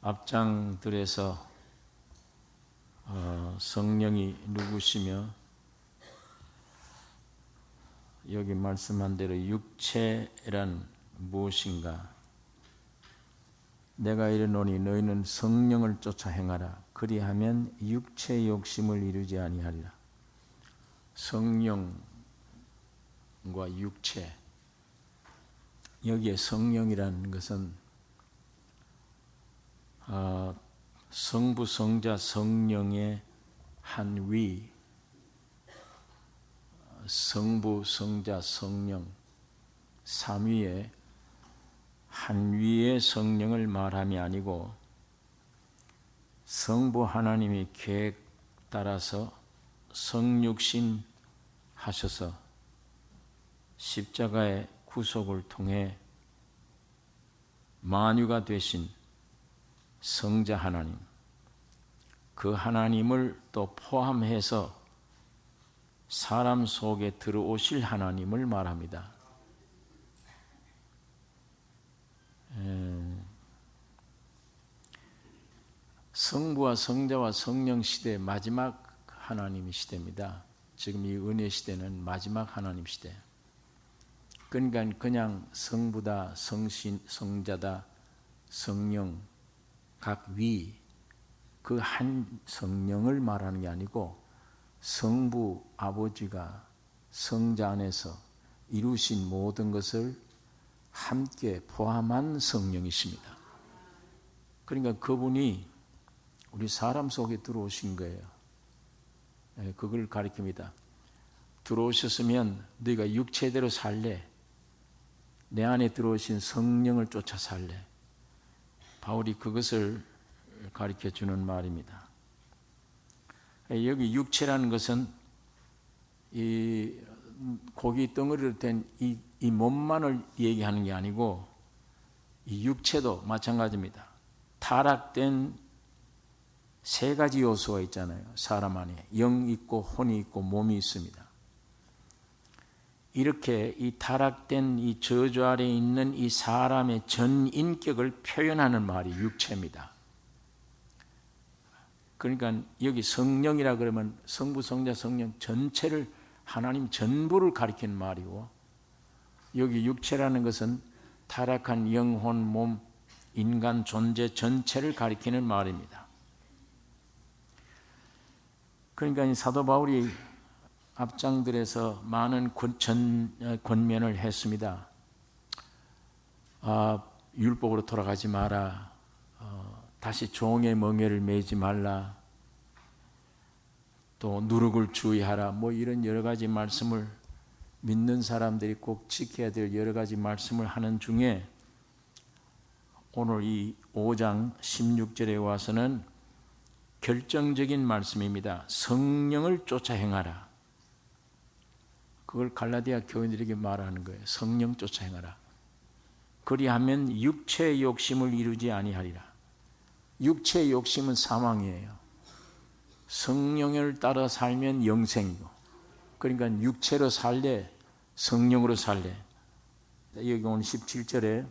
앞장들에서 성령이 누구시며 여기 말씀한 대로 육체란 무엇인가? 내가 이르노니 너희는 성령을 쫓아 행하라. 그리하면 육체의 욕심을 이루지 아니하리라. 성령과 육체, 여기에 성령이라는 것은 성부, 성자, 성령의 한 위, 성부, 성자, 성령 삼위의 한 위의 성령을 말함이 아니고 성부 하나님이 계획 따라서 성육신 하셔서 십자가의 구속을 통해 만유가 되신 성자 하나님, 그 하나님을 또 포함해서 사람 속에 들어오실 하나님을 말합니다. 성부와 성자와 성령 시대의 마지막 하나님 시대입니다. 지금 이 은혜 시대는 마지막 하나님 시대. 그러니까 그냥 성부다, 성신, 성자다, 성령 각 위, 그 한 성령을 말하는 게 아니고 성부 아버지가 성자 안에서 이루신 모든 것을 함께 포함한 성령이십니다. 그러니까 그분이 우리 사람 속에 들어오신 거예요. 그걸 가리킵니다. 들어오셨으면 너희가 육체대로 살래. 내 안에 들어오신 성령을 쫓아 살래. 바울이 그것을 가르쳐 주는 말입니다. 여기 육체라는 것은 이 고기 덩어리로 된 이 몸만을 얘기하는 게 아니고 이 육체도 마찬가지입니다. 타락된 세 가지 요소가 있잖아요. 사람 안에 영 있고 혼이 있고 몸이 있습니다. 이렇게 이 타락된 이 저주 아래에 있는 이 사람의 전 인격을 표현하는 말이 육체입니다. 그러니까 여기 성령이라 그러면 성부, 성자, 성령 전체를, 하나님 전부를 가리키는 말이고, 여기 육체라는 것은 타락한 영혼, 몸, 인간 존재 전체를 가리키는 말입니다. 그러니까 이 사도 바울이 앞장들에서 많은 권면을 했습니다. 율법으로 돌아가지 마라. 다시 종의 멍에를 매지 말라. 또 누룩을 주의하라. 뭐 이런 여러 가지 말씀을 믿는 사람들이 꼭 지켜야 될 여러 가지 말씀을 하는 중에 오늘 이 5장 16절에 와서는 결정적인 말씀입니다. 성령을 쫓아 행하라. 그걸 갈라디아 교인들에게 말하는 거예요. 성령 쫓아 행하라. 그리하면 육체의 욕심을 이루지 아니하리라. 육체의 욕심은 사망이에요. 성령을 따라 살면 영생이고, 그러니까 육체로 살래, 성령으로 살래. 여기 오늘 17절에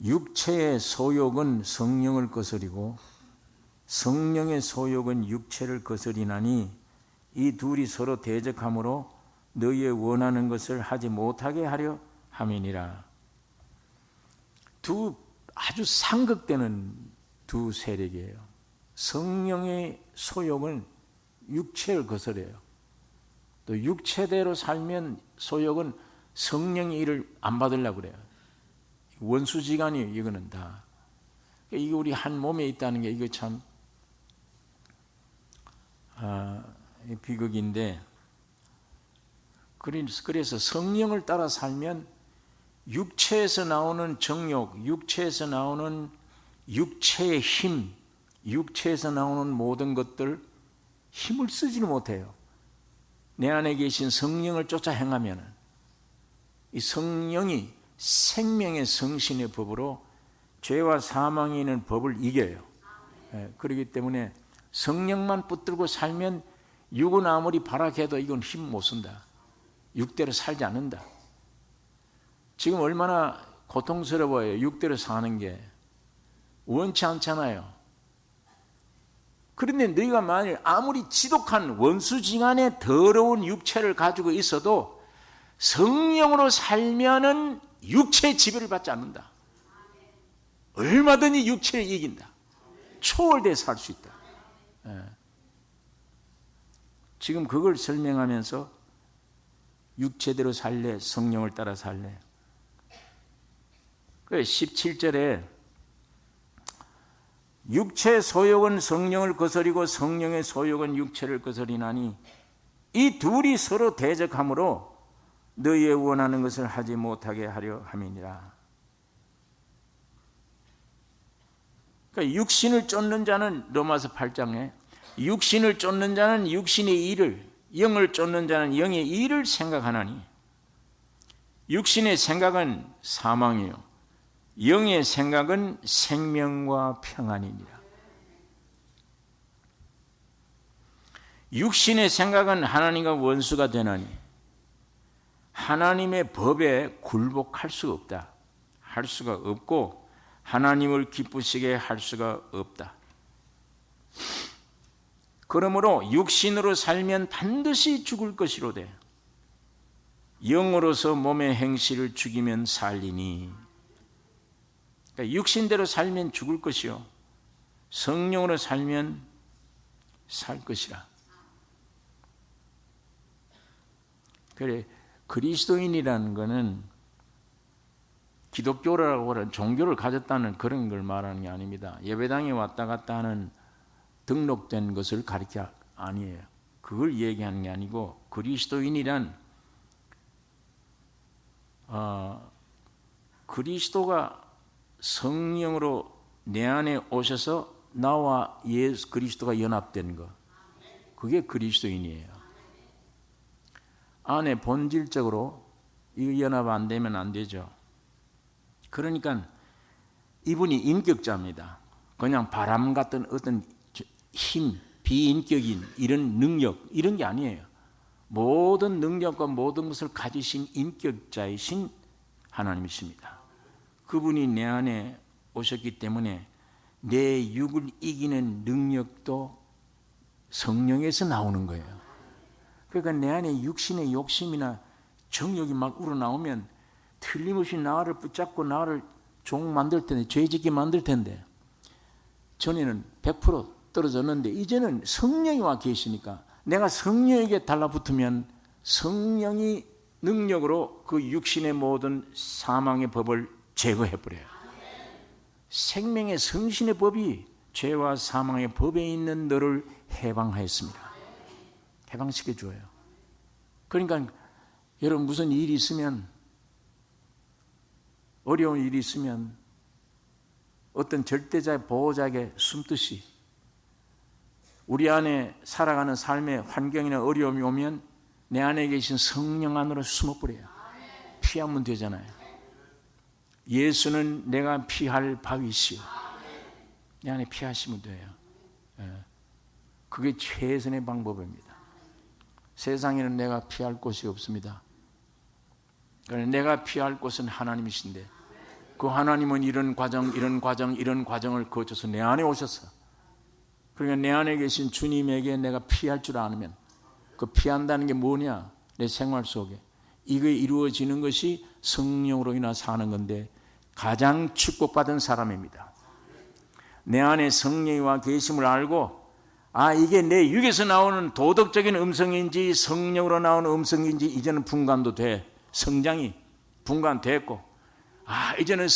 육체의 소욕은 성령을 거스리고 성령의 소욕은 육체를 거스리나니 이 둘이 서로 대적하므로 너희의 원하는 것을 하지 못하게 하려 함이니라. 두 아주 상극되는 두 세력이에요. 성령의 소욕은 육체를 거스려요. 또 육체대로 살면 소욕은 성령의 일을 안 받으려고 그래요. 원수지간이에요. 이거는 다. 이게 우리 한 몸에 있다는 게 이거 참 비극인데, 그래서 성령을 따라 살면 육체에서 나오는 정욕, 육체에서 나오는 육체의 힘, 육체에서 나오는 모든 것들 힘을 쓰지를 못해요. 내 안에 계신 성령을 쫓아 행하면 이 성령이 생명의 성신의 법으로 죄와 사망에 있는 법을 이겨요. 그렇기 때문에 성령만 붙들고 살면 육은 아무리 발악해도 이건 힘 못 쓴다. 육대로 살지 않는다. 지금 얼마나 고통스러워요. 육대로 사는 게 원치 않잖아요. 그런데 너희가 만일 아무리 지독한 원수징한의 더러운 육체를 가지고 있어도 성령으로 살면은 육체의 지배를 받지 않는다. 얼마든지 육체를 이긴다. 초월돼서 살 수 있다. 지금 그걸 설명하면서 육체대로 살래, 성령을 따라 살래. 17절에 육체의 소욕은 성령을 거스리고 성령의 소욕은 육체를 거스리나니 이 둘이 서로 대적하므로 너희의 원하는 것을 하지 못하게 하려 함이니라. 그러니까 육신을 쫓는 자는 로마서 8장에 육신을 쫓는 자는 육신의 일을, 영을 쫓는 자는 영의 일을 생각하나니 육신의 생각은 사망이요 영의 생각은 생명과 평안이니라. 육신의 생각은 하나님과 원수가 되나니 하나님의 법에 굴복할 수가 없다. 할 수가 없고 하나님을 기쁘시게 할 수가 없다. 그러므로 육신으로 살면 반드시 죽을 것이로되 영으로서 몸의 행실을 죽이면 살리니. 그러니까 육신대로 살면 죽을 것이요 성령으로 살면 살 것이라. 그래, 그리스도인이라는 것은 기독교라고 하는 종교를 가졌다는 그런 걸 말하는 게 아닙니다. 예배당에 왔다 갔다 하는 등록된 것을 가리켜 아니에요. 그걸 얘기하는 게 아니고 그리스도인이란 그리스도가 성령으로 내 안에 오셔서 나와 예수 그리스도가 연합된 것, 그게 그리스도인이에요. 안에 본질적으로 이 연합 안 되면 안 되죠. 그러니까 이분이 인격자입니다. 그냥 바람 같은 어떤 힘, 비인격인 이런 능력 이런 게 아니에요. 모든 능력과 모든 것을 가지신 인격자이신 하나님이십니다. 그분이 내 안에 오셨기 때문에 내 육을 이기는 능력도 성령에서 나오는 거예요. 그러니까 내 안에 육신의 욕심이나 정욕이 막 우러나오면 틀림없이 나를 붙잡고 나를 종 만들 텐데, 죄짓게 만들 텐데, 전에는 100% 떨어졌는데 이제는 성령이 와 계시니까 내가 성령에게 달라붙으면 성령이 능력으로 그 육신의 모든 사망의 법을 제거해버려요. 생명의 성신의 법이 죄와 사망의 법에 있는 너를 해방하였습니다. 해방시켜줘요. 그러니까 여러분 무슨 일이 있으면, 어려운 일이 있으면 어떤 절대자의 보호자에게 숨듯이 우리 안에 살아가는 삶의 환경이나 어려움이 오면 내 안에 계신 성령 안으로 숨어버려요. 피하면 되잖아요. 예수는 내가 피할 바위시오. 내 안에 피하시면 돼요. 그게 최선의 방법입니다. 세상에는 내가 피할 곳이 없습니다. 내가 피할 곳은 하나님이신데 그 하나님은 이런 과정을 거쳐서 내 안에 오셔서, 그러니까 내 안에 계신 주님에게 내가 피할 줄 아면, 그 피한다는 게 뭐냐? 내 생활 속에 이게 이루어지는 것이 성령으로 인하 사는 건데 가장 축복받은 사람입니다. 내 안에 성령이 와 계심을 알고, 이게 내 육에서 나오는 도덕적인 음성인지 성령으로 나오는 음성인지 이제는 분간도 돼. 성장이 분간됐고, 이제는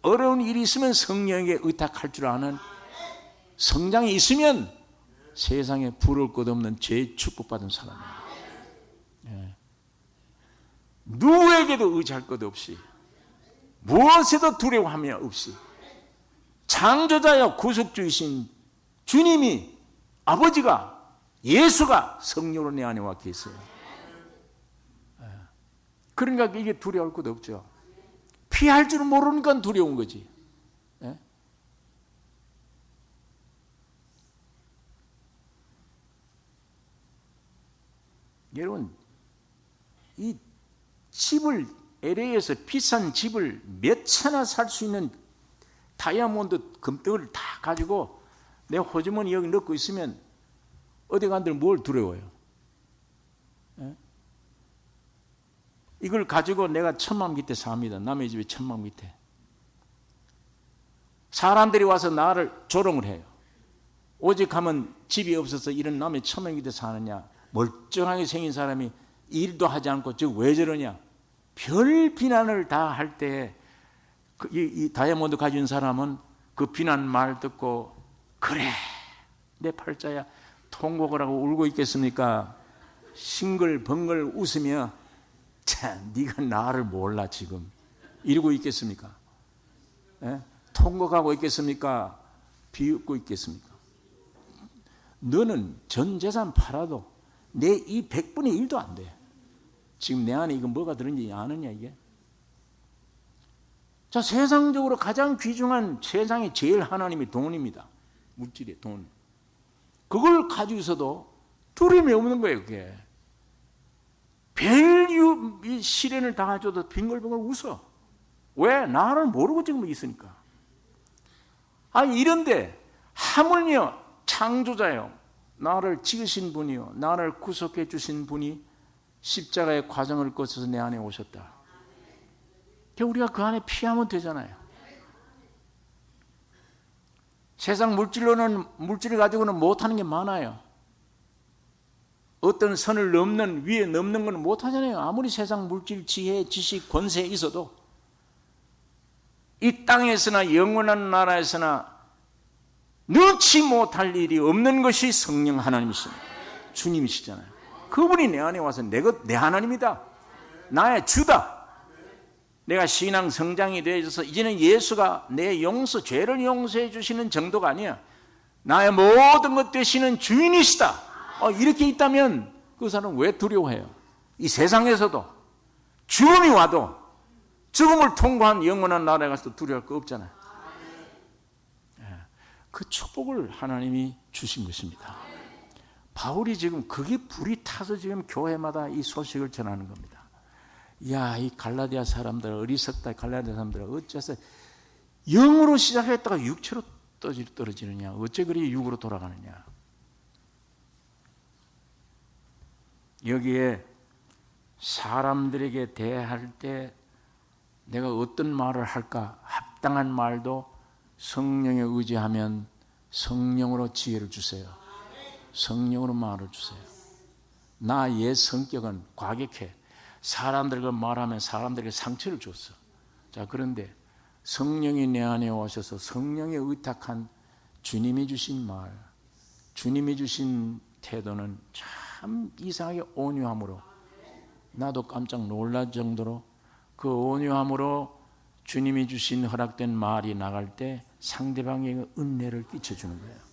어려운 일이 있으면 성령에게 의탁할 줄 아는 성장이 있으면 세상에 부러울 것 없는 제일 축복받은 사람이에요. 누구에게도 의지할 것 없이, 무엇에도 두려워함이 없이, 창조자여 구속주이신 주님이, 아버지가, 예수가 성령으로 내 안에 와 계세요. 그러니까 이게 두려울 것 없죠. 피할 줄 모르니까 두려운 거지. 여러분, 이 집을 LA에서 비싼 집을 몇 채나 살 수 있는 다이아몬드 금덩어리를 다 가지고 내 호주머니 여기 넣고 있으면 어디 간들 뭘 두려워요? 예? 이걸 가지고 내가 천막 밑에 삽니다. 남의 집에 천막 밑에. 사람들이 와서 나를 조롱을 해요. 오직 하면 집이 없어서 이런 남의 천막 밑에 사느냐. 멀쩡하게 생긴 사람이 일도 하지 않고 저 왜 저러냐. 별 비난을 다 할 때 이 다이아몬드 가진 사람은 그 비난 말 듣고 그래 내 팔자야 통곡을 하고 울고 있겠습니까? 싱글벙글 웃으며 참 네가 나를 몰라 지금 이러고 있겠습니까? 예? 통곡하고 있겠습니까? 비웃고 있겠습니까? 너는 전 재산 팔아도 내 이 100분의 1도 안 돼. 지금 내 안에 이거 뭐가 들었는지 아느냐 이게? 자, 세상적으로 가장 귀중한 세상의 제일 하나님이 돈입니다. 물질의 돈. 그걸 가지고 있어도 두려움이 없는 거예요, 그게. 별 시련을 당해줘도 빙글빙글 웃어. 왜? 나를 모르고 지금 있으니까. 아니, 이런데 하물며 창조자요. 나를 지으신 분이요. 나를 구속해 주신 분이 십자가의 과정을 거쳐서 내 안에 오셨다. 우리가 그 안에 피하면 되잖아요. 세상 물질을 가지고는 못하는 게 많아요. 어떤 선을 위에 넘는 건 못하잖아요. 아무리 세상 물질, 지혜, 지식, 권세에 있어도 이 땅에서나 영원한 나라에서나 넣지 못할 일이 없는 것이 성령 하나님이십니다. 주님이시잖아요. 그분이 내 안에 와서 내 하나님이다. 나의 주다. 내가 신앙 성장이 되어져서 이제는 예수가 내 죄를 용서해 주시는 정도가 아니야. 나의 모든 것 되시는 주인이시다. 이렇게 있다면 그 사람은 왜 두려워해요? 이 세상에서도 죽음이 와도 죽음을 통과한 영원한 나라에 가서 두려워할 거 없잖아요. 그 축복을 하나님이 주신 것입니다. 바울이 지금 그게 불이 타서 지금 교회마다 이 소식을 전하는 겁니다. 야, 이 갈라디아 사람들, 어리석다 갈라디아 사람들 어째서 영으로 시작했다가 육체로 떨어지느냐, 어째 그리 육으로 돌아가느냐. 여기에 사람들에게 대할 때 내가 어떤 말을 할까, 합당한 말도 성령에 의지하면 성령으로 지혜를 주세요. 성령으로 말을 주세요. 나 옛 성격은 과격해. 사람들과 말하면 사람들에게 상처를 줬어. 자, 그런데 성령이 내 안에 오셔서 성령에 의탁한 주님이 주신 말, 주님이 주신 태도는 참 이상하게 온유함으로, 나도 깜짝 놀랄 정도로 그 온유함으로 주님이 주신 허락된 말이 나갈 때 상대방에게 은혜를 끼쳐주는 거예요.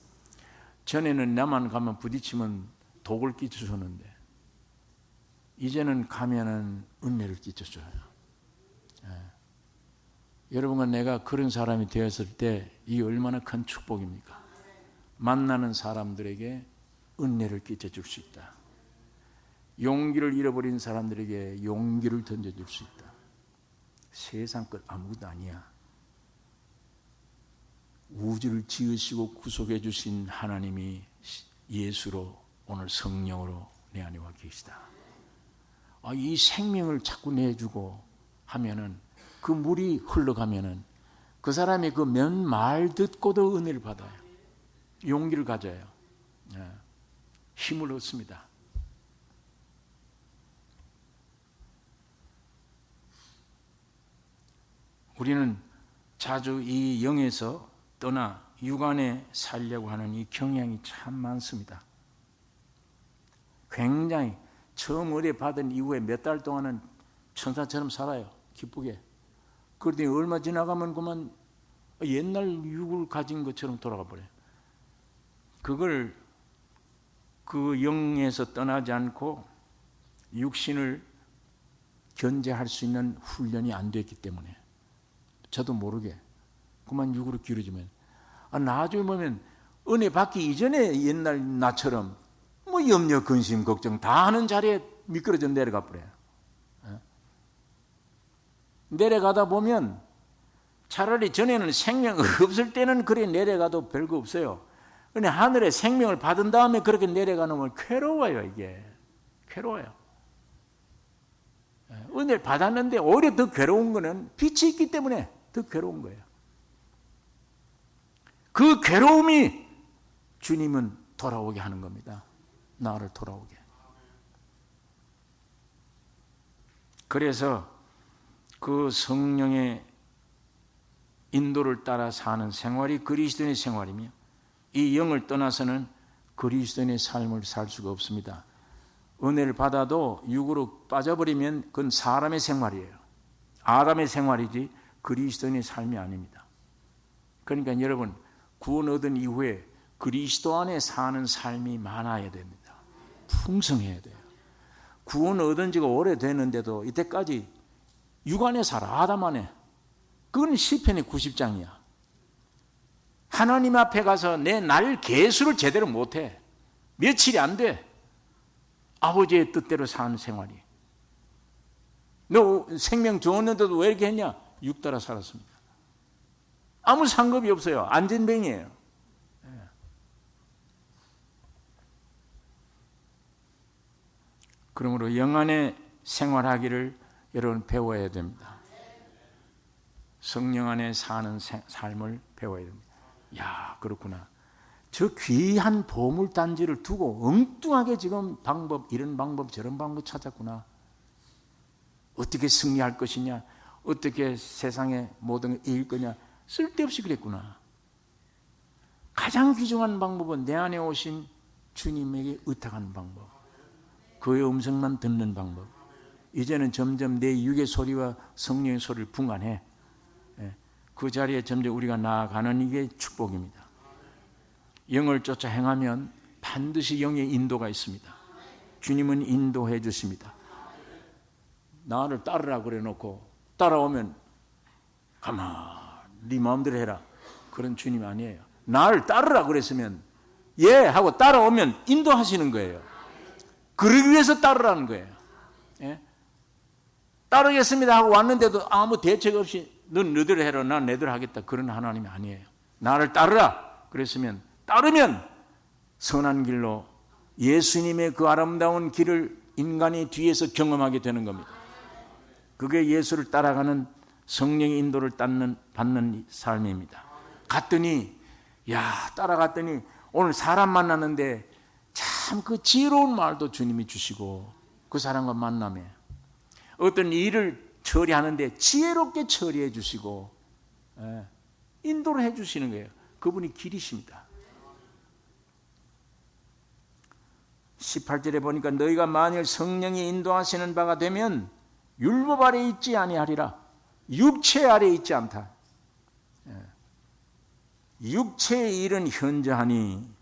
전에는 나만 가면 부딪히면 독을 끼쳐주는데 이제는 가면은 은혜를 끼쳐줘요. 여러분과 내가 그런 사람이 되었을 때 이게 얼마나 큰 축복입니까? 만나는 사람들에게 은혜를 끼쳐줄 수 있다. 용기를 잃어버린 사람들에게 용기를 던져줄 수 있다. 세상 것 아무것도 아니야. 우주를 지으시고 구속해 주신 하나님이 예수로 오늘 성령으로 내 안에 와 계시다. 이 생명을 자꾸 내주고 하면은 그 물이 흘러가면은 그 사람이 그 몇 말 듣고도 은혜를 받아요. 용기를 가져요. 힘을 얻습니다. 우리는 자주 이 영에서 떠나 육안에 살려고 하는 이 경향이 참 많습니다. 굉장히 처음 의뢰 받은 이후에 몇 달 동안은 천사처럼 살아요. 기쁘게. 그러더니 얼마 지나가면 그만 옛날 육을 가진 것처럼 돌아가 버려요. 그걸 그 영에서 떠나지 않고 육신을 견제할 수 있는 훈련이 안 됐기 때문에 저도 모르게 그만 육으로 기울어지면 나중에 보면 은혜 받기 이전에 옛날 나처럼 뭐 염려, 근심, 걱정 다 하는 자리에 미끄러져 내려가 버려요. 내려가다 보면 차라리 전에는 생명 없을 때는 그래 내려가도 별거 없어요. 근데 하늘에 생명을 받은 다음에 그렇게 내려가면 괴로워요. 이게 괴로워요. 은혜를 받았는데 오히려 더 괴로운 거는 빛이 있기 때문에 더 괴로운 거예요. 그 괴로움이 주님은 돌아오게 하는 겁니다. 나를 돌아오게. 그래서 그 성령의 인도를 따라 사는 생활이 그리스도인의 생활이며 이 영을 떠나서는 그리스도인의 삶을 살 수가 없습니다. 은혜를 받아도 육으로 빠져버리면 그건 사람의 생활이에요. 아담의 생활이지 그리스도인의 삶이 아닙니다. 그러니까 여러분 구원 얻은 이후에 그리스도 안에 사는 삶이 많아야 됩니다. 풍성해야 돼요. 구원 얻은 지가 오래됐는데도 이때까지 육 안에 살아. 아담 안에. 그건 시편의 90장이야. 하나님 앞에 가서 내 날 계수를 제대로 못해. 며칠이 안 돼. 아버지의 뜻대로 사는 생활이. 너 생명 주었는데도 왜 이렇게 했냐? 육 따라 살았습니다. 아무 상급이 없어요. 안전뱅이에요. 그러므로 영 안에 생활하기를 여러분 배워야 됩니다. 성령 안에 사는 삶을 배워야 됩니다. 야, 그렇구나. 저 귀한 보물단지를 두고 엉뚱하게 지금 이런 방법 저런 방법 찾았구나. 어떻게 승리할 것이냐, 어떻게 세상의 모든 걸 이길 거냐, 쓸데없이 그랬구나. 가장 귀중한 방법은 내 안에 오신 주님에게 의탁하는 방법, 그의 음성만 듣는 방법. 이제는 점점 내 육의 소리와 성령의 소리를 분간해. 그 자리에 점점 우리가 나아가는 이게 축복입니다. 영을 쫓아 행하면 반드시 영의 인도가 있습니다. 주님은 인도해 주십니다. 나를 따르라 그래 놓고 따라오면 가만 네 마음대로 해라, 그런 주님 아니에요. 나를 따르라 그랬으면 예 하고 따라오면 인도하시는 거예요. 그러기 위해서 따르라는 거예요. 예? 따르겠습니다 하고 왔는데도 아무 대책 없이 넌 너대로 해라, 난 내대로 하겠다, 그런 하나님이 아니에요. 나를 따르라 그랬으면 따르면 선한 길로 예수님의 그 아름다운 길을 인간이 뒤에서 경험하게 되는 겁니다. 그게 예수를 따라가는 성령의 인도를 받는 삶입니다. 갔더니 따라갔더니 오늘 사람 만났는데 참 그 지혜로운 말도 주님이 주시고, 그 사람과 만남에 어떤 일을 처리하는데 지혜롭게 처리해 주시고 인도를 해 주시는 거예요. 그분이 길이십니다. 18절에 보니까 너희가 만일 성령이 인도하시는 바가 되면 율법 아래 있지 아니하리라. 육체 아래 있지 않다. 육체의 일은 현저하니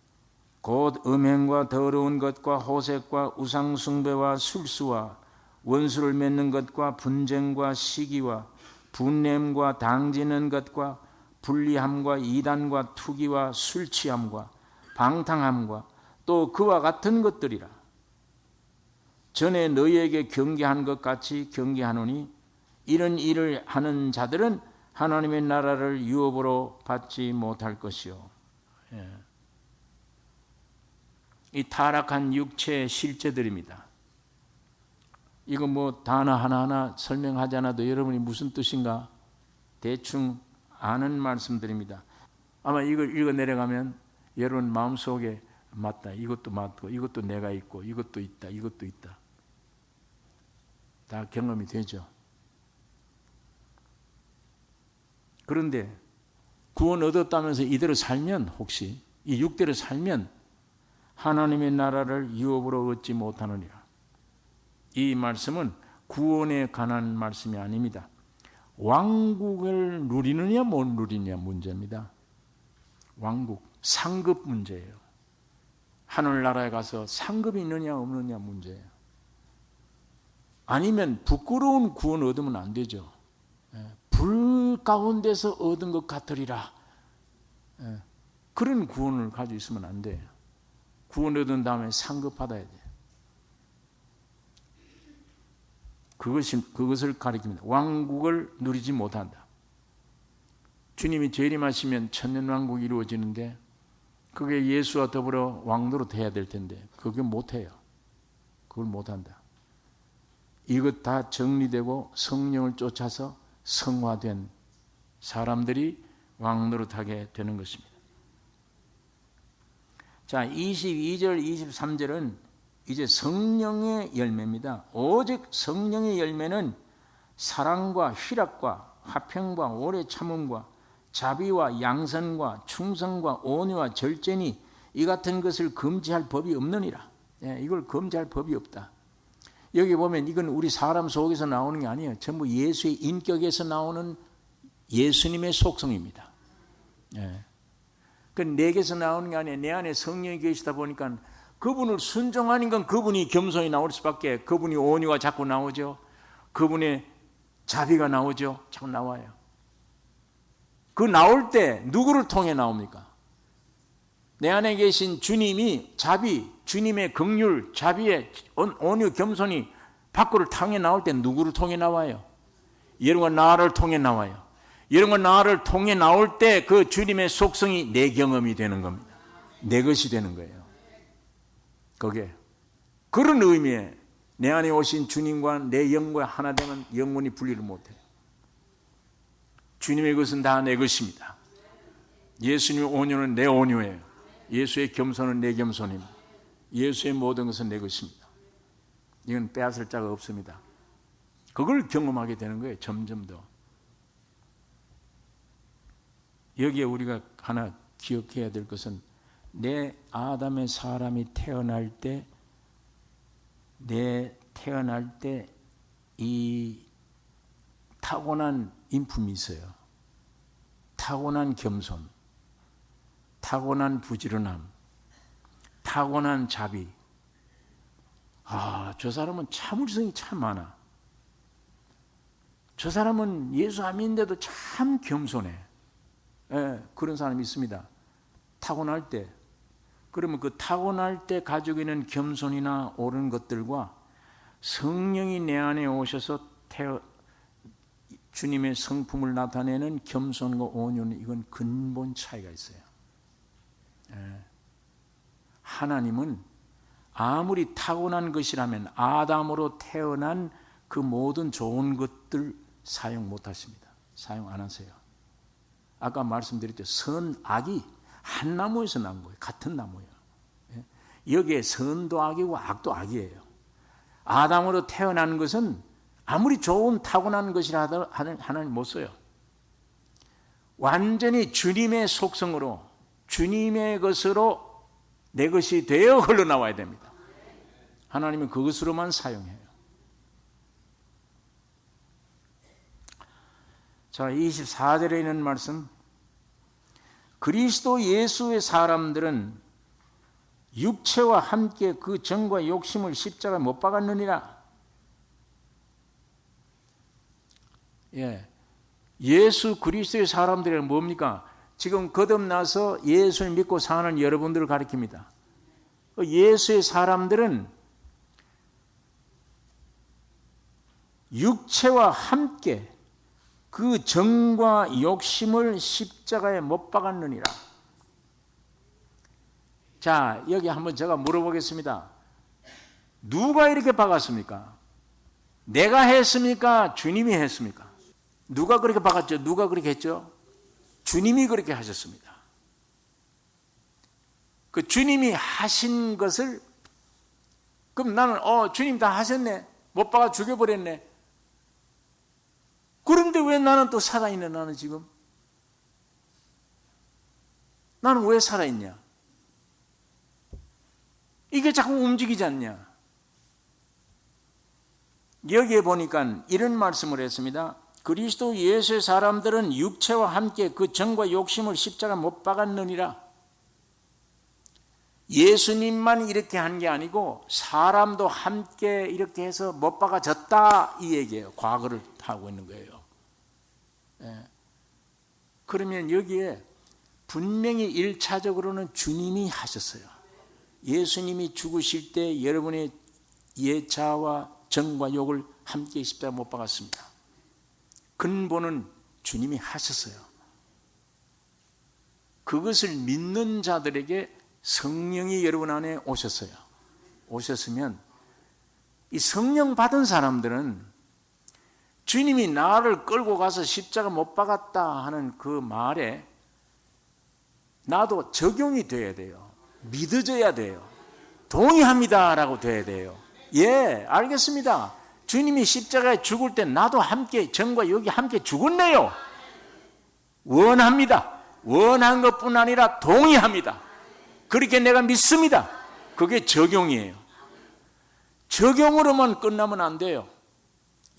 곧 음행과 더러운 것과 호색과 우상숭배와 술수와 원수를 맺는 것과 분쟁과 시기와 분냄과 당지는 것과 불리함과 이단과 투기와 술취함과 방탕함과 또 그와 같은 것들이라. 전에 너희에게 경계한 것 같이 경계하노니 이런 일을 하는 자들은 하나님의 나라를 유업으로 받지 못할 것이요. 이 타락한 육체의 실제들입니다. 이거 뭐 단어 하나하나 설명하지 않아도 여러분이 무슨 뜻인가 대충 아는 말씀드립니다. 아마 이걸 읽어 내려가면 여러분 마음속에 맞다, 이것도 맞고 이것도 내가 있고 이것도 있다, 이것도 있다, 다 경험이 되죠. 그런데 구원 얻었다면서 이대로 살면, 혹시 이 육대로 살면 하나님의 나라를 유업으로 얻지 못하느니라. 이 말씀은 구원에 관한 말씀이 아닙니다. 왕국을 누리느냐 못 누리느냐 문제입니다. 왕국, 상급 문제예요. 하늘나라에 가서 상급이 있느냐 없느냐 문제예요. 아니면 부끄러운 구원 얻으면 안 되죠. 불 가운데서 얻은 것 같으리라. 그런 구원을 가지고 있으면 안 돼요. 구원 얻은 다음에 상급 받아야 돼요. 그것을 가리킵니다. 왕국을 누리지 못한다. 주님이 재림하시면 천년왕국이 이루어지는데 그게 예수와 더불어 왕노릇 해야 될 텐데 그게 못해요. 그걸 못한다. 이것 다 정리되고 성령을 쫓아서 성화된 사람들이 왕노릇하게 되는 것입니다. 자, 22절, 23절은 이제 성령의 열매입니다. 오직 성령의 열매는 사랑과 희락과 화평과 오래 참음과 자비와 양선과 충성과 온유와 절제니 이 같은 것을 금지할 법이 없느니라. 이걸 금지할 법이 없다. 여기 보면 이건 우리 사람 속에서 나오는 게 아니에요. 전부 예수의 인격에서 나오는 예수님의 속성입니다. 그 내게서 나오는 게 아니에요. 내 안에 성령이 계시다 보니까 그분을 순종하니까 그분이 겸손히 나올 수밖에, 그분이 온유가 자꾸 나오죠. 그분의 자비가 나오죠. 자꾸 나와요. 그 나올 때 누구를 통해 나옵니까? 내 안에 계신 주님이 자비, 주님의 긍휼, 자비의 온유, 겸손이 밖으로 통해 나올 때 누구를 통해 나와요? 여러분과 나를 통해 나와요. 여러분과 나를 통해 나올 때 그 주님의 속성이 내 경험이 되는 겁니다. 내 것이 되는 거예요. 그게 그런 의미에 내 안에 오신 주님과 내 영과 하나 되면 영원히 분리를 못해요. 주님의 것은 다 내 것입니다. 예수님의 온유는 내 온유예요. 예수의 겸손은 내 겸손입니다. 예수의 모든 것은 내 것입니다. 이건 빼앗을 자가 없습니다. 그걸 경험하게 되는 거예요. 점점 더. 여기에 우리가 하나 기억해야 될 것은 내 아담의 사람이 태어날 때 이 타고난 인품이 있어요. 타고난 겸손, 타고난 부지런함, 타고난 자비. 저 사람은 참을성이 참 많아. 저 사람은 예수 안 믿는데도 참 겸손해. 그런 사람이 있습니다. 타고날 때. 그러면 그 타고날 때 가지고 있는 겸손이나 옳은 것들과 성령이 내 안에 오셔서 주님의 성품을 나타내는 겸손과 온유는 이건 근본 차이가 있어요. 하나님은 아무리 타고난 것이라면 아담으로 태어난 그 모든 좋은 것들 사용 못 하십니다. 사용 안 하세요. 아까 말씀드렸죠. 선악이 한 나무에서 난 거예요. 같은 나무예요. 여기에 선도 악이고 악도 악이에요. 아담으로 태어난 것은 아무리 좋은 타고난 것이라 하더라도 하나님 못 써요. 완전히 주님의 속성으로 주님의 것으로 내 것이 되어 흘러나와야 됩니다. 하나님은 그것으로만 사용해요. 자, 24절에 있는 말씀. 그리스도 예수의 사람들은 육체와 함께 그 정과 욕심을 십자가에 못 박았느니라. 예수 그리스도의 사람들은 뭡니까? 지금 거듭나서 예수를 믿고 사는 여러분들을 가리킵니다. 예수의 사람들은 육체와 함께 그 정과 욕심을 십자가에 못 박았느니라. 자, 여기 한번 제가 물어보겠습니다. 누가 이렇게 박았습니까? 내가 했습니까? 주님이 했습니까? 누가 그렇게 박았죠? 누가 그렇게 했죠? 주님이 그렇게 하셨습니다. 그 주님이 하신 것을, 그럼 나는 주님 다 하셨네, 못 박아 죽여버렸네. 그런데 왜 나는 또 살아있네? 나는 지금 나는 왜 살아있냐? 이게 자꾸 움직이지 않냐? 여기에 보니까 이런 말씀을 했습니다. 그리스도 예수의 사람들은 육체와 함께 그 정과 욕심을 십자가 못 박았느니라. 예수님만 이렇게 한 게 아니고 사람도 함께 이렇게 해서 못 박아졌다, 이 얘기예요. 과거를 하고 있는 거예요. 그러면 여기에 분명히 1차적으로는 주님이 하셨어요. 예수님이 죽으실 때 여러분의 예차와 정과 욕을 함께 십자가 못 박았습니다. 근본은 주님이 하셨어요. 그것을 믿는 자들에게 성령이 여러분 안에 오셨어요. 오셨으면 이 성령 받은 사람들은 주님이 나를 끌고 가서 십자가 못 박았다 하는 그 말에 나도 적용이 돼야 돼요. 믿어져야 돼요. 동의합니다라고 돼야 돼요. 예, 알겠습니다. 주님이 십자가에 죽을 때 나도 함께 전과 여기 함께 죽었네요. 원합니다. 원한 것뿐 아니라 동의합니다. 그렇게 내가 믿습니다. 그게 적용이에요. 적용으로만 끝나면 안 돼요.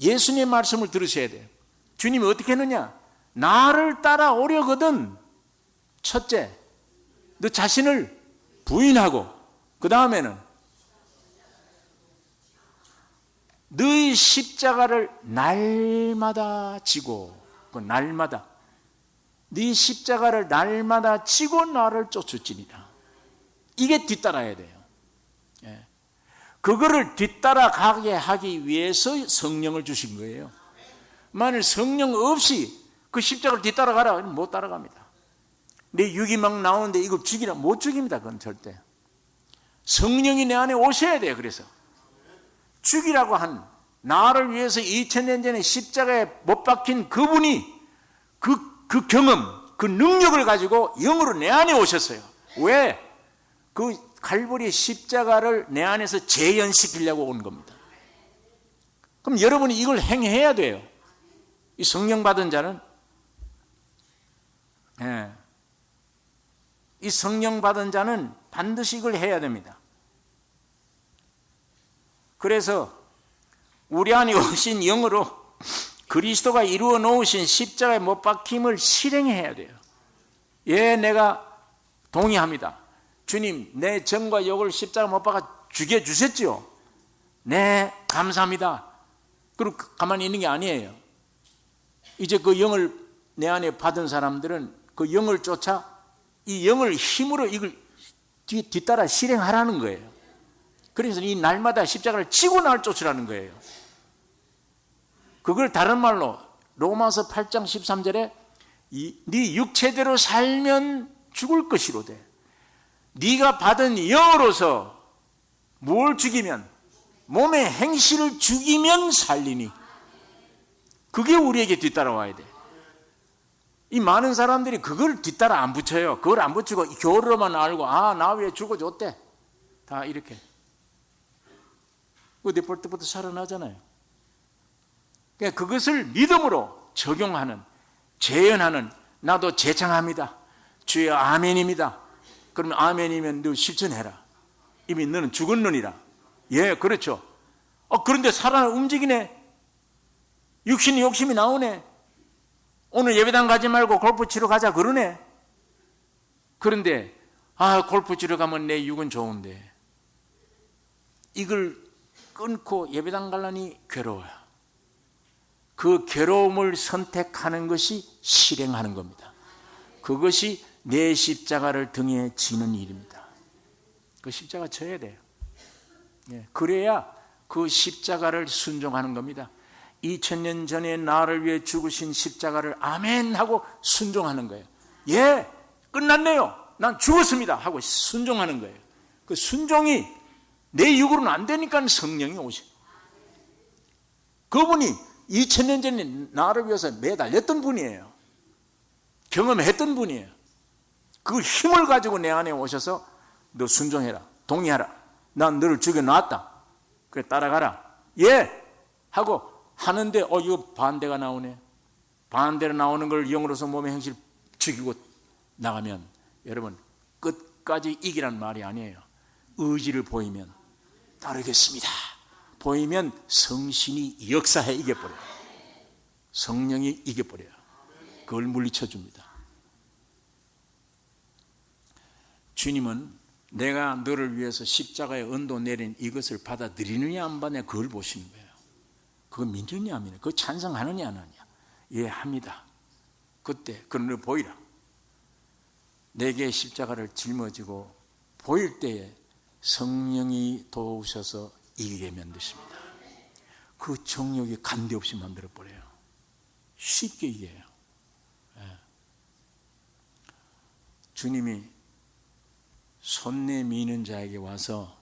예수님의 말씀을 들으셔야 돼요. 주님이 어떻게 했느냐? 나를 따라오려거든 첫째, 너 자신을 부인하고 그 다음에는 너의 십자가를 날마다 지고, 그 날마다 네 십자가를 날마다 지고 나를 쫓을지니라. 이게 뒤따라야 돼요. 예. 그거를 뒤따라가게 하기 위해서 성령을 주신 거예요. 만일 성령 없이 그 십자가를 뒤따라가라 하면 못 따라갑니다. 내 육이 막 나오는데 이걸 죽이라 못 죽입니다. 그건 절대. 성령이 내 안에 오셔야 돼요. 그래서 죽이라고 한 나를 위해서 2000년 전에 십자가에 못 박힌 그분이 그 경험, 그 능력을 가지고 영으로 내 안에 오셨어요. 왜? 그 칼보리 십자가를 내 안에서 재현시키려고 온 겁니다. 그럼 여러분이 이걸 행해야 돼요. 이 성령 받은 자는, 예, 이 성령 받은 자는 반드시 이걸 해야 됩니다. 그래서 우리 안에 오신 영으로 그리스도가 이루어 놓으신 십자가에 못 박힘을 실행해야 돼요. 예, 내가 동의합니다. 주님, 내 정과 욕을 십자가 못 박아 죽여주셨죠? 네, 감사합니다. 그리고 가만히 있는 게 아니에요. 이제 그 영을 내 안에 받은 사람들은 그 영을 쫓아 이 영을 힘으로 이걸 뒤따라 실행하라는 거예요. 그래서 이 날마다 십자가를 지고 나를 쫓으라는 거예요. 그걸 다른 말로 로마서 8장 13절에 네 육체대로 살면 죽을 것이로되 네가 받은 영으로서 뭘 죽이면, 몸의 행실을 죽이면 살리니. 그게 우리에게 뒤따라와야 돼. 이 많은 사람들이 그걸 뒤따라 안 붙여요. 그걸 안 붙이고 교로만 알고, 아, 나 왜 죽어줬대, 다 이렇게. 그거 내볼 때부터 살아나잖아요. 그러니까 그것을 믿음으로 적용하는, 재현하는, 나도 제창합니다. 주여 아멘입니다. 그러면 아멘이면 너 실천해라. 이미 너는 죽었느니라. 예, 그렇죠. 그런데 살아 움직이네. 육신이 욕심이 나오네. 오늘 예배당 가지 말고 골프 치러 가자 그러네. 그런데 골프 치러 가면 내 육은 좋은데 이걸 끊고 예배당 가려니 괴로워요. 그 괴로움을 선택하는 것이 실행하는 겁니다. 그것이 내 십자가를 등에 지는 일입니다. 그 십자가 져야 돼요. 예, 그래야 그 십자가를 순종하는 겁니다. 2000년 전에 나를 위해 죽으신 십자가를 아멘 하고 순종하는 거예요. 예, 끝났네요. 난 죽었습니다 하고 순종하는 거예요. 그 순종이 내 육으로는 안 되니까 성령이 오셔. 그분이 2000년 전에 나를 위해서 매달렸던 분이에요. 경험했던 분이에요. 그 힘을 가지고 내 안에 오셔서 너 순종해라, 동의하라, 난 너를 죽여놨다, 그래 따라가라, 예 하고 하는데 이거 반대가 나오네. 반대로 나오는 걸 영으로서 몸의 행실 죽이고 나가면 여러분 끝까지 이기란 말이 아니에요. 의지를 보이면 따르겠습니다. 보이면 성신이 역사해 이겨버려요. 성령이 이겨버려요. 그걸 물리쳐줍니다. 주님은 내가 너를 위해서 십자가에 언도 내린 이것을 받아들이느냐 안 받느냐 그걸 보시는 거예요. 그거 믿느냐 안 믿느냐, 그거 찬성하느냐 안 하느냐. 예, 합니다. 그때 그를 보이라. 내게 십자가를 짊어지고 보일 때에 성령이 도우셔서 이기게 만드십니다. 그 정욕이 간대 없이 만들어 버려요. 쉽게 이겨요. 주님이 손 내미는 자에게 와서,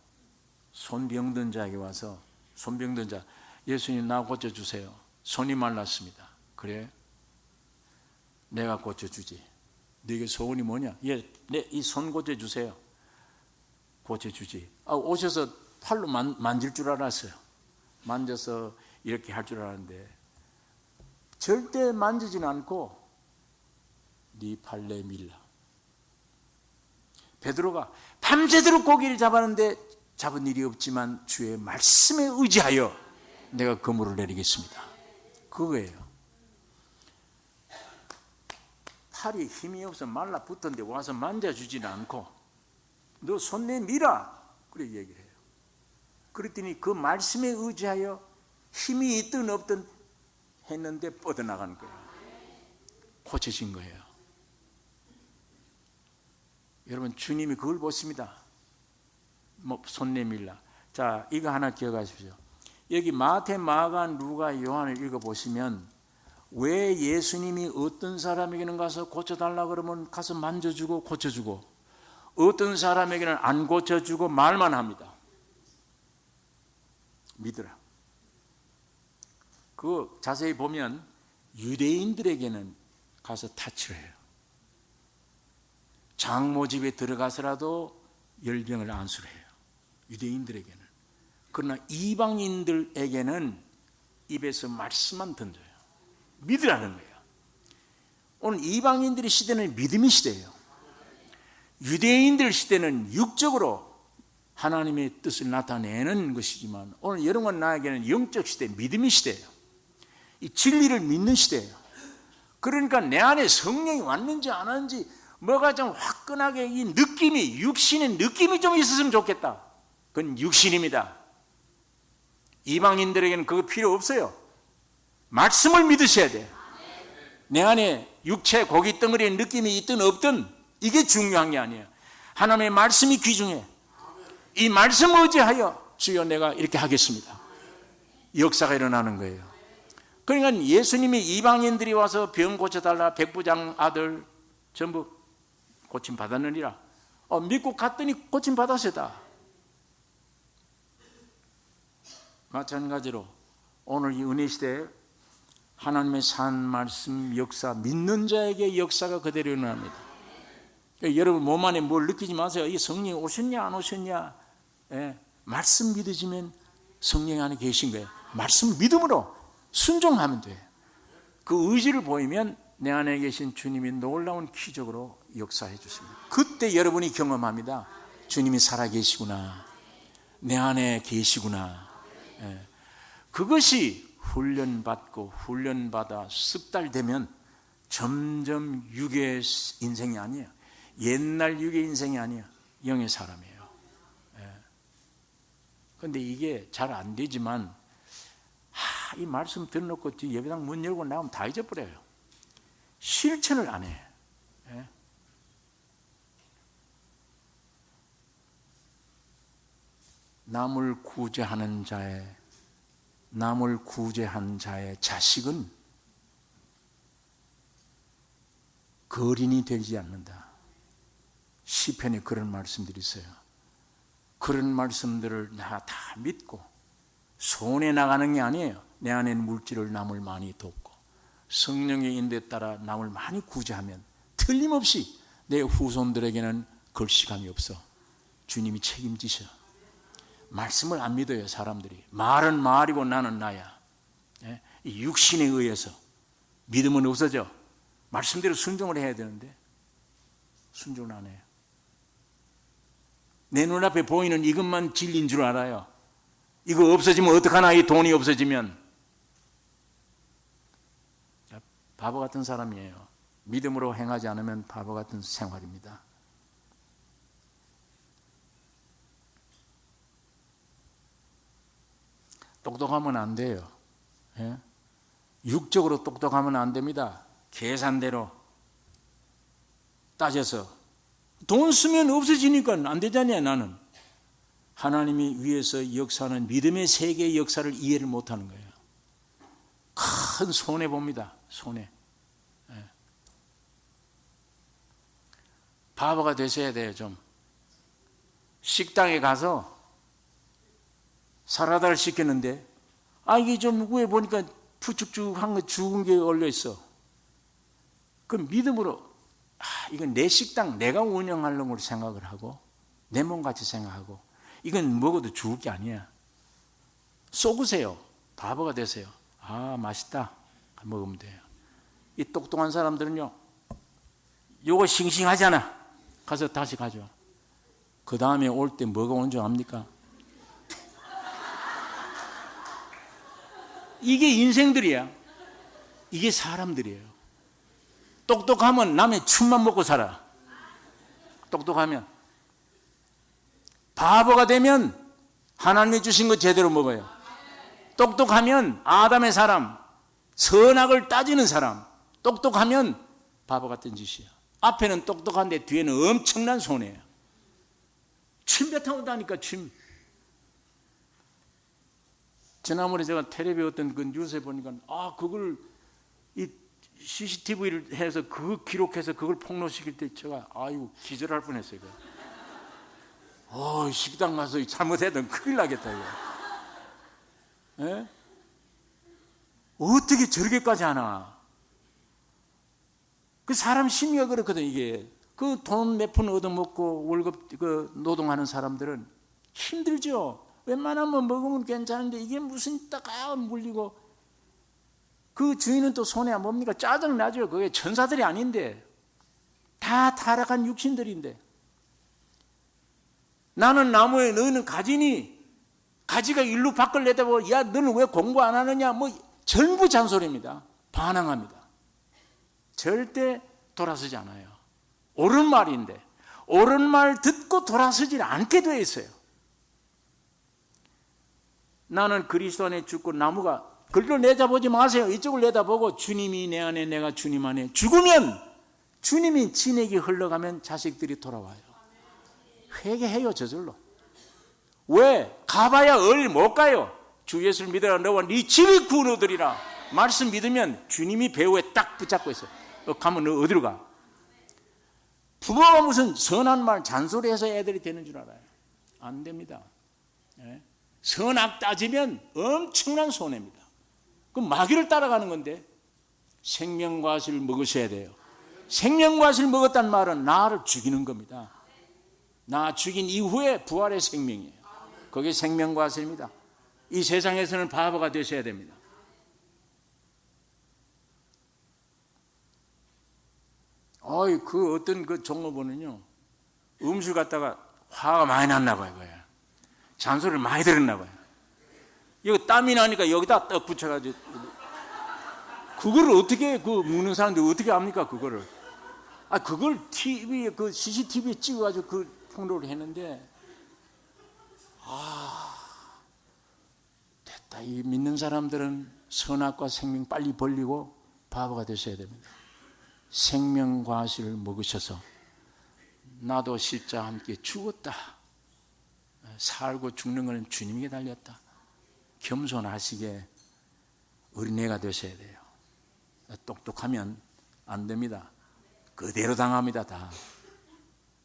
손병든 자에게 와서, 손병든 자, 예수님 나 고쳐주세요. 손이 말랐습니다. 그래? 내가 고쳐주지. 너에게 소원이 뭐냐? 예, 내 이 손 고쳐주세요. 고쳐주지. 오셔서 팔로 만질 줄 알았어요. 만져서 이렇게 할 줄 알았는데 절대 만지진 않고 네 팔 내밀라. 베드로가 밤새도록 고기를 잡았는데 잡은 일이 없지만 주의 말씀에 의지하여 내가 그물을 내리겠습니다. 그거예요. 팔이 힘이 없어 말라붙었는데 와서 만져주지는 않고 너 손 내밀어 그래 얘기를 해요. 그랬더니 그 말씀에 의지하여 힘이 있든 없든 했는데 뻗어나간 거예요. 고쳐진 거예요. 여러분 주님이 그걸 보십니다. 손 내밀라. 자, 이거 하나 기억하십시오. 여기 마태, 마가, 누가, 요한을 읽어보시면 왜 예수님이 어떤 사람에게는 가서 고쳐달라 그러면 가서 만져주고 고쳐주고 어떤 사람에게는 안 고쳐주고 말만 합니다. 믿으라. 그 자세히 보면 유대인들에게는 가서 타치를 해요. 장모 집에 들어가서라도 열병을 안수를 해요. 유대인들에게는. 그러나 이방인들에게는 입에서 말씀만 던져요. 믿으라는 거예요. 오늘 이방인들의 시대는 믿음의 시대예요. 유대인들 시대는 육적으로 하나님의 뜻을 나타내는 것이지만 오늘 여러분과 나에게는 영적 시대, 믿음의 시대예요. 이 진리를 믿는 시대예요. 그러니까 내 안에 성령이 왔는지 안 왔는지 뭐가 좀 화끈하게 이 느낌이, 육신의 느낌이 좀 있었으면 좋겠다. 그건 육신입니다. 이방인들에게는 그거 필요 없어요. 말씀을 믿으셔야 돼요. 내 안에 육체 고기 덩어리의 느낌이 있든 없든 이게 중요한 게 아니에요. 하나님의 말씀이 귀중해. 이 말씀 의지하여 주여 내가 이렇게 하겠습니다. 역사가 일어나는 거예요. 그러니까 예수님이 이방인들이 와서 병 고쳐달라, 백부장 아들 전부 고침 받았느니라. 믿고 갔더니 고침 받았어다. 마찬가지로 오늘 이 은혜 시대에 하나님의 산 말씀 역사, 믿는 자에게 역사가 그대로 일어납니다. 여러분 몸 안에 뭘 느끼지 마세요. 이 성령이 오셨냐 안 오셨냐. 말씀 믿으시면 성령 안에 계신 거예요. 말씀 믿음으로 순종하면 돼요. 그 의지를 보이면 내 안에 계신 주님이 놀라운 기적으로 역사해 주십니다. 그때 여러분이 경험합니다. 주님이 살아계시구나. 내 안에 계시구나. 그것이 훈련받아 석 달 되면 점점 육의 인생이 아니에요. 옛날 육의 인생이 아니에요. 영의 사람이에요. 그런데 이게 잘 안 되지만 이 말씀 들어놓고 예배당 문 열고 나오면 다 잊어버려요. 실천을 안 해. 남을 구제한 자의 자식은 거린이 되지 않는다. 시편에 그런 말씀들이 있어요. 그런 말씀들을 나 다 믿고 손에 나가는 게 아니에요. 내 안에 물질을 남을 많이 돕고 성령의 인도에 따라 남을 많이 구제하면 틀림없이 내 후손들에게는 걸시감이 없어. 주님이 책임지셔. 말씀을 안 믿어요. 사람들이. 말은 말이고 나는 나야. 이 육신에 의해서 믿음은 없어져. 말씀대로 순종을 해야 되는데 순종을 안 해요. 내 눈앞에 보이는 이것만 진리인 줄 알아요. 이거 없어지면 어떡하나. 이 돈이 없어지면. 바보 같은 사람이에요. 믿음으로 행하지 않으면 바보 같은 생활입니다. 똑똑하면 안 돼요. 육적으로 똑똑하면 안 됩니다. 계산대로 따져서 돈 쓰면 없어지니까 안 되잖아요. 나는 하나님이 위에서 역사하는 믿음의 세계의 역사를 이해를 못하는 거예요. 큰 손해 봅니다. 손해. 바보가 되셔야 돼요. 좀 식당에 가서 사라다를 시켰는데 이게 좀 위에 보니까 푸쭉쭉한 거 죽은 게 올려 있어. 그 믿음으로 이건 내 식당 내가 운영하려는 걸 생각을 하고 내 몸같이 생각하고 이건 먹어도 죽을 게 아니야. 쏘으세요. 바보가 되세요. 맛있다. 먹으면 돼요. 이 똑똑한 사람들은요, 요거 싱싱하잖아. 가서 다시 가져. 그 다음에 올 때 뭐가 온 줄 압니까? 이게 인생들이야. 이게 사람들이에요. 똑똑하면 남의 춤만 먹고 살아. 똑똑하면. 바보가 되면 하나님이 주신 거 제대로 먹어요. 똑똑하면 아담의 사람, 선악을 따지는 사람. 똑똑하면 바보 같은 짓이야. 앞에는 똑똑한데 뒤에는 엄청난 손해야. 침뱉어온다니까 침. 지난번에 제가 텔레비에 어떤 그 뉴스에 보니까 그걸 이 CCTV를 해서 그거 기록해서 그걸 폭로시킬 때 제가 기절할 뻔했어요. 식당 가서 잘못해도 큰일 나겠다 이거. 에? 어떻게 저렇게까지 하나? 그 사람 심리가 그렇거든. 이게 그 돈 몇 푼 얻어먹고 월급 그 노동하는 사람들은 힘들죠. 웬만하면 먹으면 괜찮은데 이게 무슨 따가 물리고 그 주인은 또 손해 안 봅니까? 짜증 나죠. 그게 천사들이 아닌데 다 타락한 육신들인데 나는 나무에 너희는 가지니 가지가 일로 밖을 내다보고 야 너는 왜 공부 안 하느냐 전부 잔소리입니다. 반항합니다. 절대 돌아서지 않아요. 옳은 말인데 옳은 말 듣고 돌아서지 않게 되어 있어요. 나는 그리스도 안에 죽고 나무가 그걸 내다보지 마세요. 이쪽을 내다보고 주님이 내 안에 내가 주님 안에 죽으면 주님이 진액이 흘러가면 자식들이 돌아와요. 회개해요. 저절로. 왜? 가봐야 어딜 못 가요. 주 예수를 믿으라 너와 네 집이 구원 얻으리라. 말씀 믿으면 주님이 배후에 딱 붙잡고 있어요. 가면 너 어디로 가? 부모가 무슨 선한 말 잔소리해서 애들이 되는 줄 알아요. 안 됩니다. 선악 따지면 엄청난 손해입니다. 그 마귀를 따라가는 건데 생명과실을 먹으셔야 돼요. 생명과실을 먹었단 말은 나를 죽이는 겁니다. 나 죽인 이후에 부활의 생명이에요. 그게 생명과실입니다. 이 세상에서는 바보가 되셔야 됩니다. 그 어떤 그 종로보는요, 음식 갖다가 화가 많이 났나 봐요. 잔소리를 많이 들었나 봐요. 이거 땀이 나니까 여기다 떡 붙여가지고 그거를 어떻게 묻는 사람들이 어떻게 합니까? 그거를 그걸 TV에 그 CCTV에 찍어가지고 그 폭로를 했는데 됐다. 이 믿는 사람들은 선악과 생명 빨리 벌리고 바보가 되셔야 됩니다. 생명과실을 먹으셔서 나도 실자와 함께 죽었다. 살고 죽는 것은 주님에게 달렸다. 겸손하시게 어린애가 되셔야 돼요. 똑똑하면 안 됩니다. 그대로 당합니다. 다.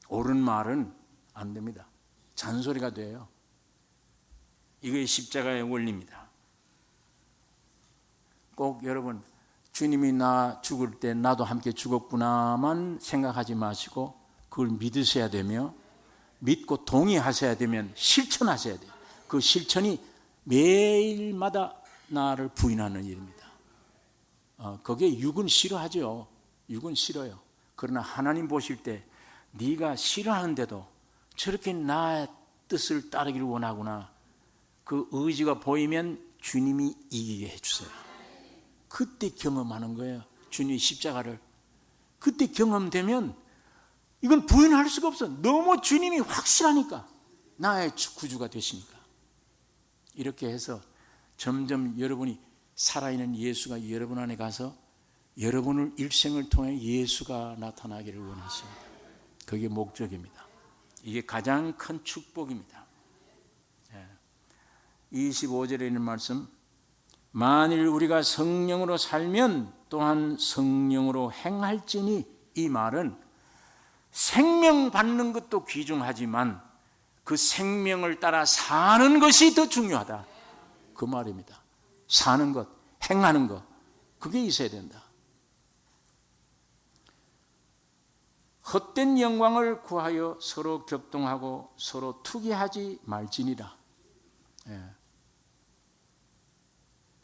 옳은 말은 안 됩니다. 잔소리가 돼요. 이게 십자가의 원리입니다. 꼭 여러분 주님이 나 죽을 때 나도 함께 죽었구나만 생각하지 마시고 그걸 믿으셔야 되며 믿고 동의하셔야 되면 실천하셔야 돼요. 그 실천이 매일마다 나를 부인하는 일입니다. 그게 육은 싫어하죠. 육은 싫어요. 그러나 하나님 보실 때 네가 싫어하는데도 저렇게 나의 뜻을 따르기를 원하구나. 그 의지가 보이면 주님이 이기게 해주세요. 그때 경험하는 거예요. 주님의 십자가를. 그때 경험되면 이건 부인할 수가 없어. 너무 주님이 확실하니까. 나의 구주가 되시니까. 이렇게 해서 점점 여러분이 살아있는 예수가 여러분 안에 가서 여러분을 일생을 통해 예수가 나타나기를 원하십니다. 그게 목적입니다. 이게 가장 큰 축복입니다. 25절에 있는 말씀, 만일 우리가 성령으로 살면 또한 성령으로 행할지니, 이 말은 생명 받는 것도 귀중하지만 그 생명을 따라 사는 것이 더 중요하다, 그 말입니다. 사는 것, 행하는 것, 그게 있어야 된다. 헛된 영광을 구하여 서로 격동하고 서로 투기하지 말지니라.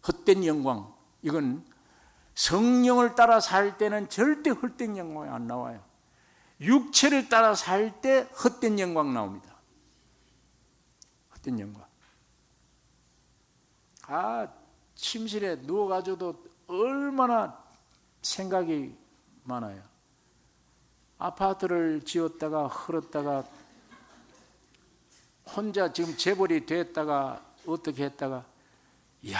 헛된 영광, 이건 성령을 따라 살 때는 절대 헛된 영광이 안 나와요. 육체를 따라 살 때 헛된 영광 나옵니다. 헛된 영광. 침실에 누워가지고도 얼마나 생각이 많아요. 아파트를 지었다가 헐었다가 혼자 지금 재벌이 됐다가 어떻게 했다가, 이야,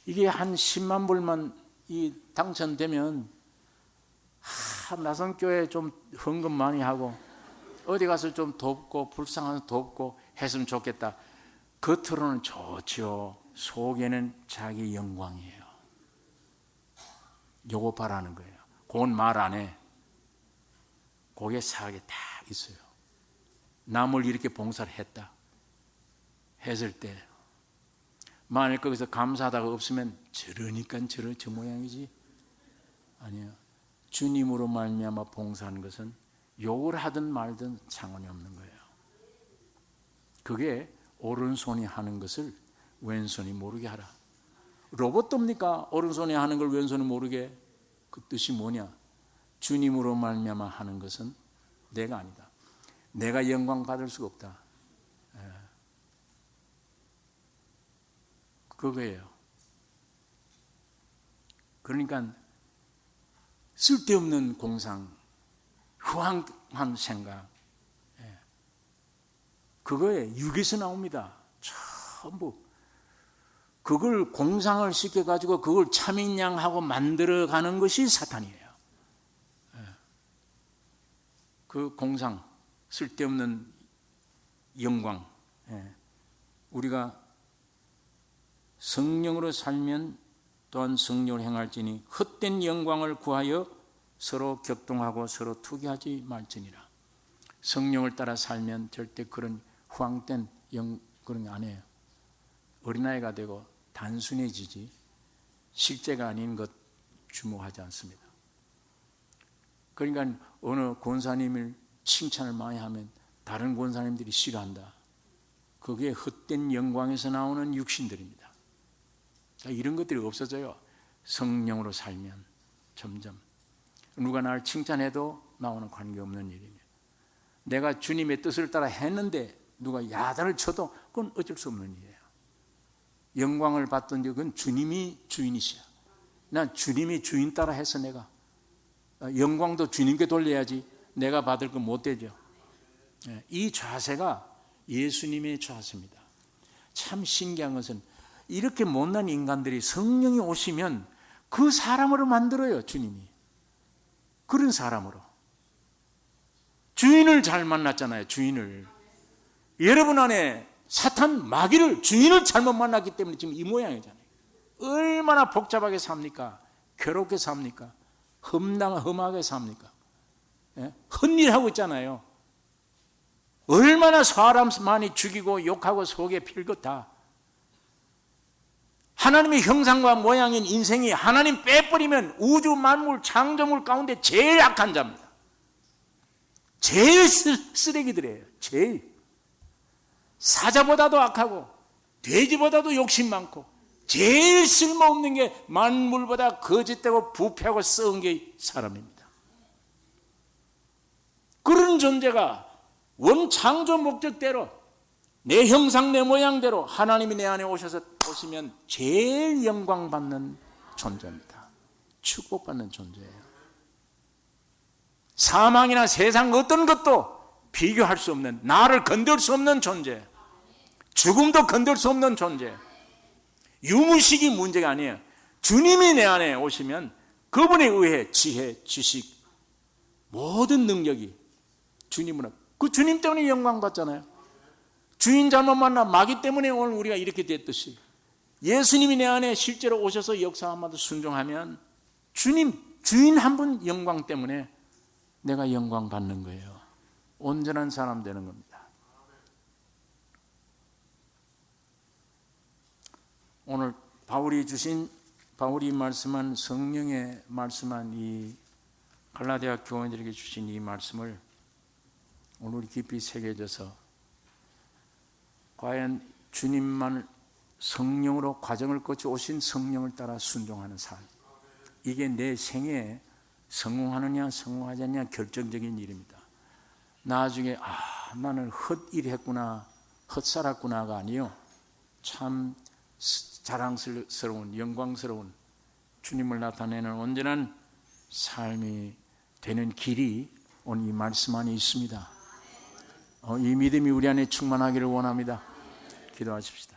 이게 한 10만 불만 당첨되면 나선교회 좀 헌금 많이 하고 어디 가서 좀 돕고 불쌍한 돕고 했으면 좋겠다. 겉으로는 좋죠. 속에는 자기 영광이에요. 요거 바라는 거예요. 그건 말 안 해. 거기에 사악이 다 있어요. 남을 이렇게 봉사를 했을 때 만일 거기서 감사하다가 없으면 저러니까 저 모양이지. 아니에요. 주님으로 말미암아 봉사하는 것은 욕을 하든 말든 상관이 없는 거예요. 그게 오른손이 하는 것을 왼손이 모르게 하라. 로봇입니까? 오른손이 하는 걸 왼손이 모르게. 그 뜻이 뭐냐? 주님으로 말미암아 하는 것은 내가 아니다. 내가 영광 받을 수가 없다. 그거예요. 그러니까 쓸데없는 공상, 후한 생각, 그거에 육에서 나옵니다. 전부. 그걸 공상을 시켜가지고 그걸 참인양하고 만들어가는 것이 사탄이에요. 그 공상, 쓸데없는 영광. 우리가 성령으로 살면 또한 성령을 행할지니 헛된 영광을 구하여 서로 격동하고 서로 투기하지 말지니라. 성령을 따라 살면 절대 그런 후황된 그런 거 안 해요. 어린아이가 되고 단순해지지 실제가 아닌 것 주목하지 않습니다. 그러니까 어느 권사님을 칭찬을 많이 하면 다른 권사님들이 싫어한다. 그게 헛된 영광에서 나오는 육신들입니다. 이런 것들이 없어져요. 성령으로 살면 점점. 누가 나를 칭찬해도 나오는 관계없는 일이며, 내가 주님의 뜻을 따라 했는데 누가 야단을 쳐도 그건 어쩔 수 없는 일이에요. 영광을 받던 적은 주님이 주인이시야. 난 주님이 주인 따라 해서 내가 영광도 주님께 돌려야지 내가 받을 건 못 되죠. 이 자세가 예수님의 자세입니다. 참 신기한 것은 이렇게 못난 인간들이 성령이 오시면 그 사람으로 만들어요. 주님이 그런 사람으로. 주인을 잘 만났잖아요. 주인을. 여러분 안에 사탄 마귀를, 주인을 잘못 만났기 때문에 지금 이 모양이잖아요. 얼마나 복잡하게 삽니까? 괴롭게 삽니까? 험하게 삽니까? 헛일하고 있잖아요. 얼마나 사람 많이 죽이고 욕하고 속에 필것다. 하나님의 형상과 모양인 인생이 하나님 빼버리면 우주 만물 창조물 가운데 제일 악한 자입니다. 제일 쓰레기들이에요. 제일. 사자보다도 악하고 돼지보다도 욕심 많고 제일 쓸모없는 게 만물보다 거짓되고 부패하고 썩은 게 사람입니다. 그런 존재가 원 창조 목적대로 내 형상 내 모양대로 하나님이 내 안에 오시면 제일 영광받는 존재입니다. 축복받는 존재예요. 사망이나 세상 어떤 것도 비교할 수 없는, 나를 건들 수 없는 존재, 죽음도 건들 수 없는 존재. 유무식이 문제가 아니에요. 주님이 내 안에 오시면 그분에 의해 지혜, 지식, 모든 능력이 주님으로, 그 주님 때문에 영광 받잖아요. 주인 잘못 만나 마귀 때문에 오늘 우리가 이렇게 됐듯이 예수님이 내 안에 실제로 오셔서 역사함마다 순종하면 주인 한 분 영광 때문에 내가 영광 받는 거예요. 온전한 사람 되는 겁니다. 오늘 바울이 말씀한 성령의 말씀한 이 갈라디아 교인들에게 주신 이 말씀을 오늘 깊이 새겨져서 과연 주님만 성령으로 과정을 거쳐 오신 성령을 따라 순종하는 삶, 이게 내 생애에 성공하느냐 성공하지 않느냐 결정적인 일입니다. 나중에 나는 헛일했구나 헛살았구나가 아니요, 참 자랑스러운 영광스러운 주님을 나타내는 온전한 삶이 되는 길이 오늘 이 말씀 안에 있습니다. 이 믿음이 우리 안에 충만하기를 원합니다. 기도하십시다.